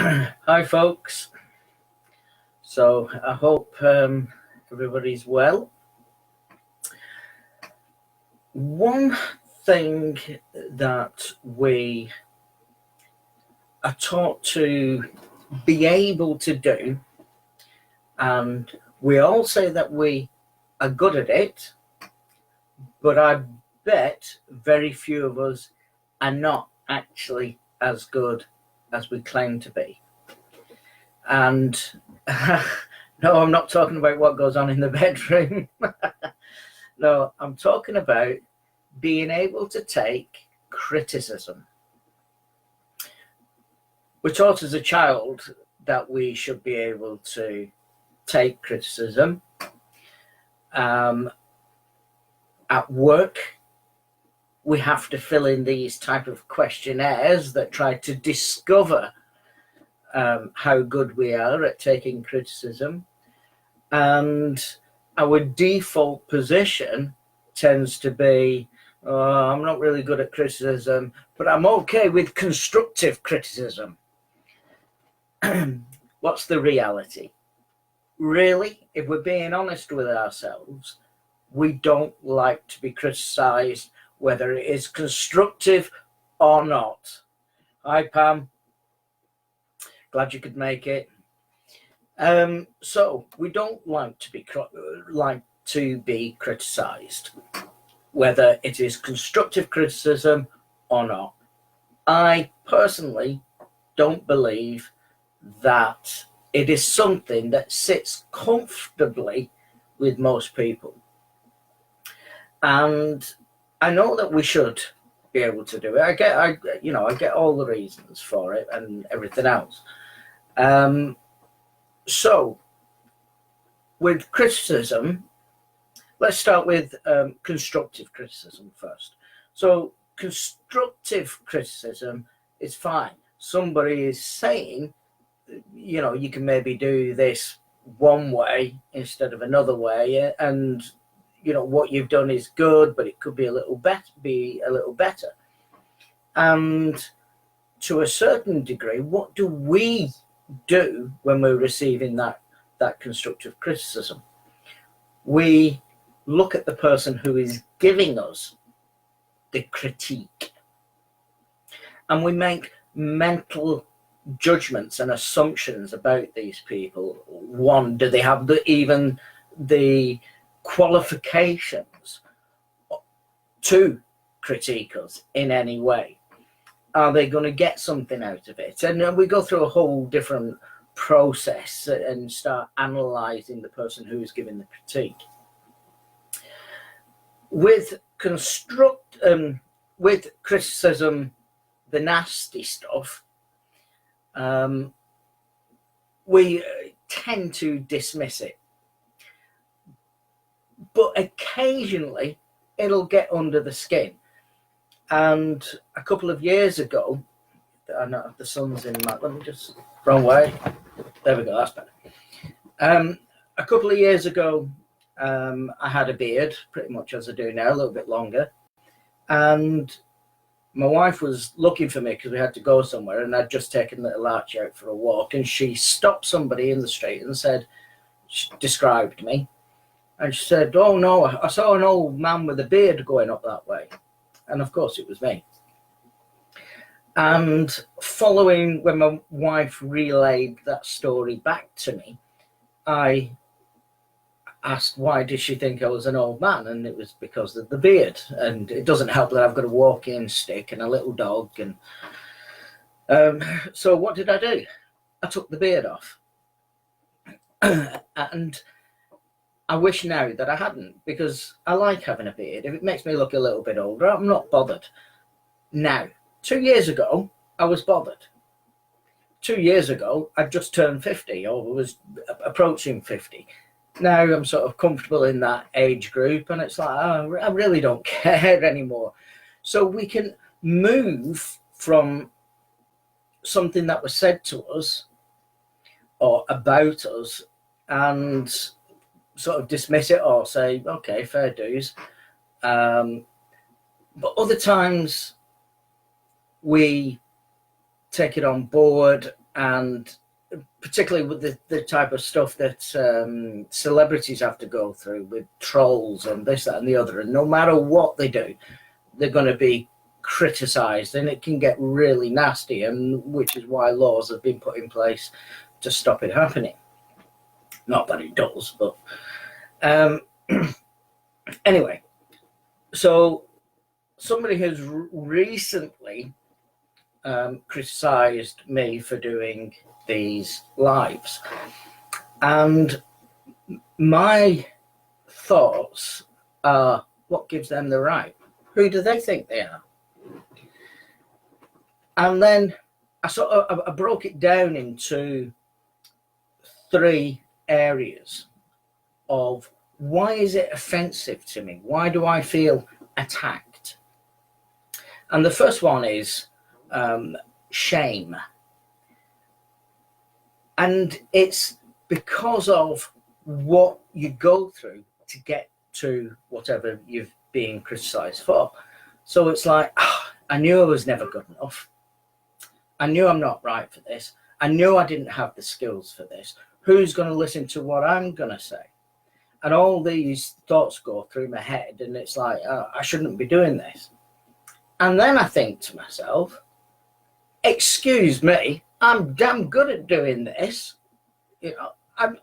Hi, folks. So I hope everybody's well. One thing that we are taught to be able to do, and we all say that we are good at it, but I bet very few of us are not actually as good as we claim to be. And no, I'm not talking about what goes on in the bedroom. No, I'm talking about being able to take criticism. We're taught as a child that we should be able to take criticism. At work, we have to fill in these type of questionnaires that try to discover how good we are at taking criticism. And our default position tends to be, I'm not really good at criticism, but I'm okay with constructive criticism. What's the reality? Really, if we're being honest with ourselves, we don't like to be criticized, whether it is constructive or not. Hi, Pam. Glad you could make it. So we don't like to be criticized, whether it is constructive criticism or not. I personally don't believe that it is something that sits comfortably with most people. And I know that we should be able to do it. I get all the reasons for it and everything else. So with criticism, let's start with constructive criticism first. So constructive criticism is fine. Somebody is saying, you can maybe do this one way instead of another way, and what you've done is good, but it could be a little better. And to a certain degree, what do we do when we're receiving that constructive criticism? We look at the person who is giving us the critique, and we make mental judgments and assumptions about these people. One, do they have even the qualifications to critique us in any way? Are they going to get something out of it? And we go through a whole different process and start analysing the person who is giving the critique. With criticism, the nasty stuff, we tend to dismiss it. But occasionally it'll get under the skin. And a couple of years ago, I know the sun's in my, let me just, wrong way. There we go, that's better. A couple of years ago, I had a beard, pretty much as I do now, a little bit longer. And my wife was looking for me because we had to go somewhere, and I'd just taken little Archie out for a walk, and she stopped somebody in the street and she described me. And she said, "Oh no, I saw an old man with a beard going up that way." And of course it was me. And following when my wife relayed that story back to me, I asked why did she think I was an old man, and it was because of the beard. And it doesn't help that I've got a walking stick and a little dog. And so what did I do? I took the beard off. And I wish now that I hadn't, because I like having a beard. If it makes me look a little bit older, I'm not bothered. Now, 2 years ago, I was bothered. 2 years ago, I'd just turned 50 or was approaching 50. Now I'm sort of comfortable in that age group, and it's like, oh, I really don't care anymore. So we can move from something that was said to us or about us and sort of dismiss it or say, okay, fair dues. But other times we take it on board and particularly with the type of stuff that celebrities have to go through with trolls and this, that, and the other. And no matter what they do, they're going to be criticised, and it can get really nasty, and which is why laws have been put in place to stop it happening. Not that it does, but anyway. So somebody has recently criticised me for doing these lives, and my thoughts are, what gives them the right? Who do they think they are? And then I broke it down into 3 areas of why is it offensive to me? Why do I feel attacked? And the first one is shame. And it's because of what you go through to get to whatever you've been criticised for. So it's like, I knew I was never good enough. I knew I'm not right for this. I knew I didn't have the skills for this. Who's going to listen to what I'm going to say? And all these thoughts go through my head, and it's like, I shouldn't be doing this. And then I think to myself, excuse me, I'm damn good at doing this. You know,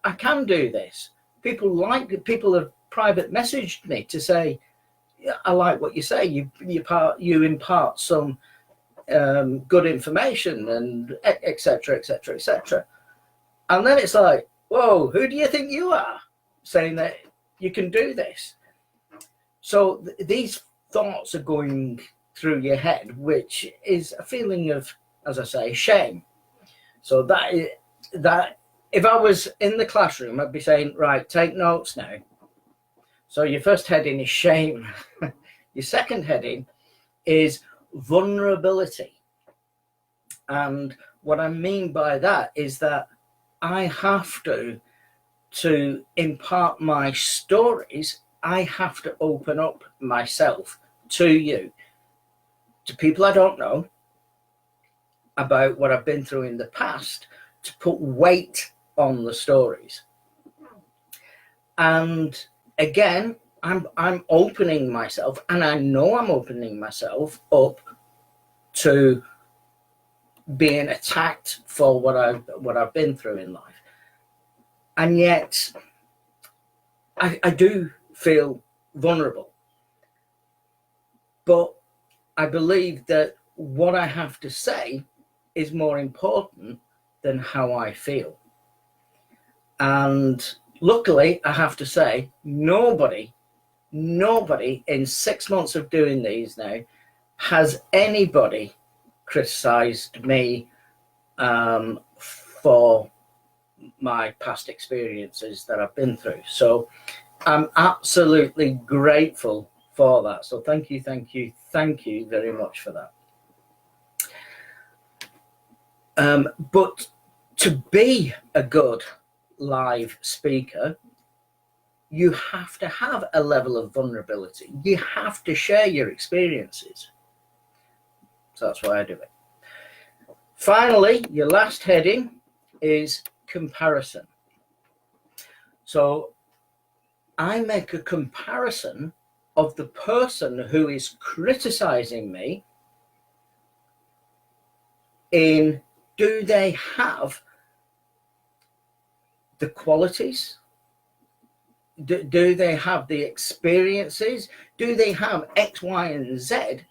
I can do this. People have private messaged me to say, I like what you say. You impart some good information, and etc., etc., etc. And then it's like, whoa, who do you think you are, saying that you can do this? So these thoughts are going through your head, which is a feeling of, as I say, shame. So that if I was in the classroom, I'd be saying, right, take notes now. So your first heading is shame. Your second heading is vulnerability. And what I mean by that is that I have to impart my stories. I have to open up myself to you, to people I don't know, about what I've been through in the past, to put weight on the stories. And again, I'm opening myself, and I know I'm opening myself up to being attacked for what I've been through in life. And yet I do feel vulnerable. But I believe that what I have to say is more important than how I feel. And luckily, I have to say, nobody in 6 months of doing these now has anybody criticized me for my past experiences that I've been through. So I'm absolutely grateful for that. So thank you very much for that. But to be a good live speaker, you have to have a level of vulnerability. You have to share your experiences. So that's why I do it. Finally, your last heading is comparison. So I make a comparison of the person who is criticizing me in, do they have the qualities? Do they have the experiences? Do they have X, Y, and Z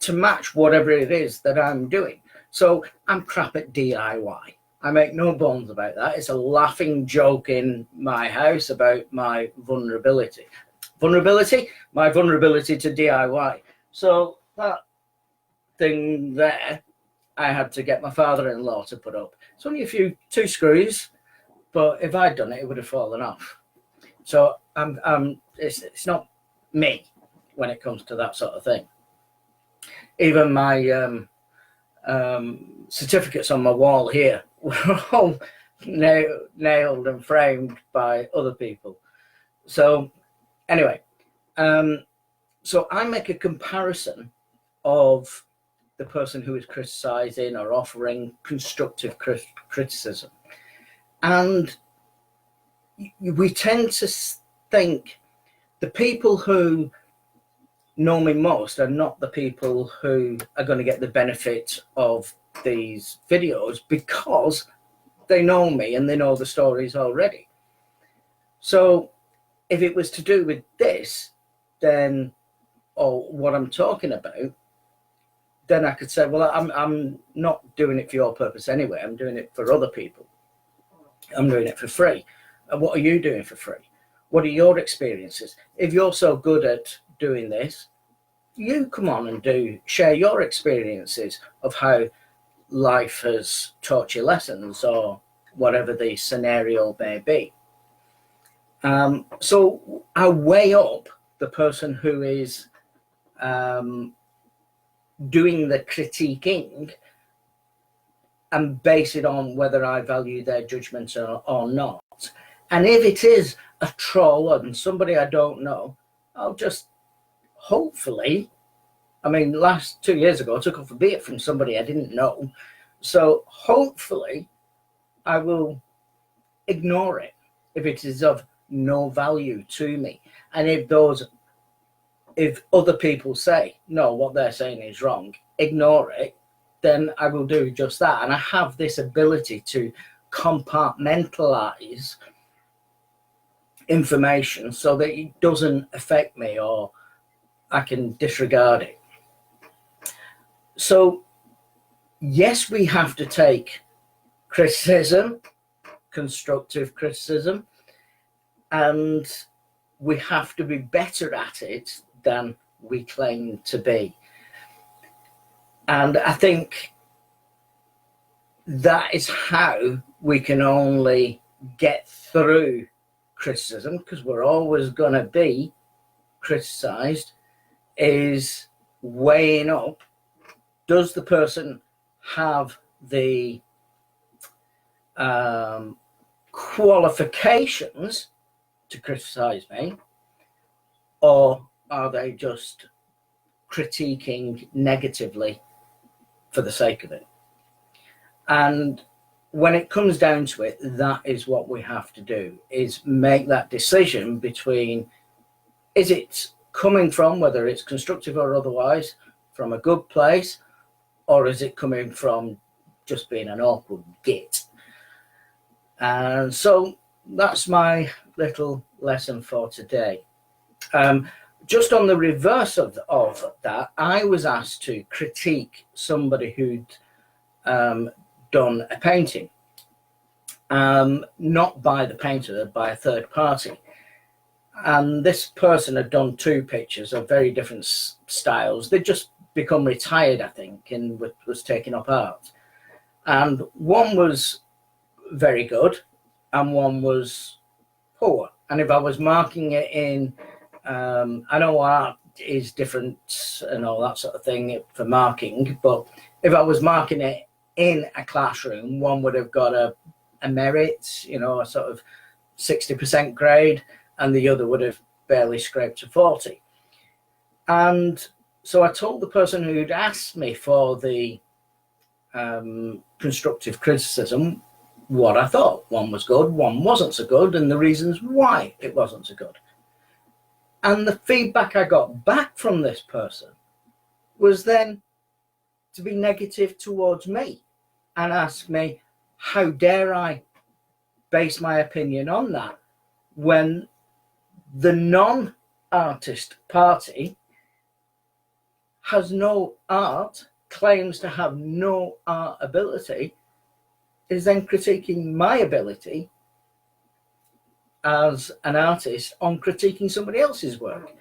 to match whatever it is that I'm doing? So I'm crap at DIY. I make no bones about that. It's a laughing joke in my house about my vulnerability. My vulnerability to DIY. So that thing there, I had to get my father-in-law to put up. It's only 2 screws, but if I'd done it, it would have fallen off. So it's not me when it comes to that sort of thing. Even my certificates on my wall here were all nailed and framed by other people. So anyway, so I make a comparison of the person who is criticizing or offering constructive criticism. And we tend to think the people who know me most are not the people who are going to get the benefit of these videos, because they know me and they know the stories already. So if it was to do with this, then, or what I'm talking about, then I could say, well, I'm not doing it for your purpose anyway. I'm doing it for other people. I'm doing it for free. And what are you doing for free? What are your experiences? If you're so good at doing this, you come on and share your experiences of how life has taught you lessons, or whatever the scenario may be. So I weigh up the person who is doing the critiquing and base it on whether I value their judgment or not. And if it is a troll and somebody I don't know, I'll just hopefully, I mean, last 2 years ago, I took off a beer from somebody I didn't know. So hopefully I will ignore it if it is of no value to me. And if other people say, no, what they're saying is wrong, ignore it, then I will do just that. And I have this ability to compartmentalize information so that it doesn't affect me, or I can disregard it. So yes, we have to take criticism, constructive criticism, and we have to be better at it than we claim to be. And I think that is how we can only get through criticism, because we're always going to be criticized, is weighing up, does the person have the qualifications to criticize me, or are they just critiquing negatively for the sake of it? And when it comes down to it, that is what we have to do, is make that decision between, is it coming from, whether it's constructive or otherwise, from a good place, or is it coming from just being an awkward git? And so that's my little lesson for today. Just on the reverse of that, I was asked to critique somebody who'd done a painting, not by the painter, by a third party. And this person had done 2 pictures of very different styles. They'd just become retired, I think, and was taking up art. And one was very good and one was poor. And if I was marking it in, I know art is different and all that sort of thing for marking, but if I was marking it in a classroom, one would have got a merit, you know, a sort of 60% grade, and the other would have barely scraped a 40. And so I told the person who'd asked me for the constructive criticism what I thought. One was good, one wasn't so good, and the reasons why it wasn't so good. And the feedback I got back from this person was then to be negative towards me and ask me, how dare I base my opinion on that when the non-artist party has no art, claims to have no art ability, is then critiquing my ability as an artist on critiquing somebody else's work,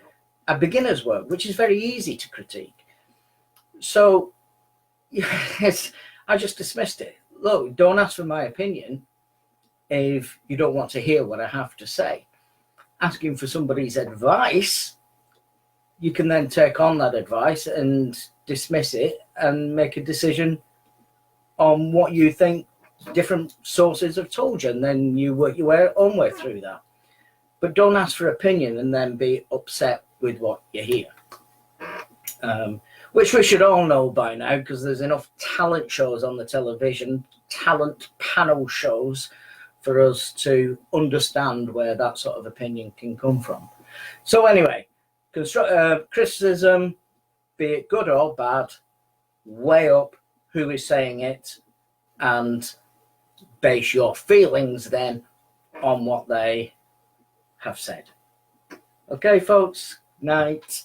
a beginner's work, which is very easy to critique. So yes, I just dismissed it. Look, don't ask for my opinion if you don't want to hear what I have to say. Asking for somebody's advice, you can then take on that advice and dismiss it and make a decision on what you think different sources have told you, and then you work your own way through that. But don't ask for opinion and then be upset with what you hear. which we should all know by now because there's enough talent shows on the television, talent panel shows, for us to understand where that sort of opinion can come from. So anyway, criticism, be it good or bad, weigh up who is saying it and base your feelings then on what they have said. Okay, folks, night.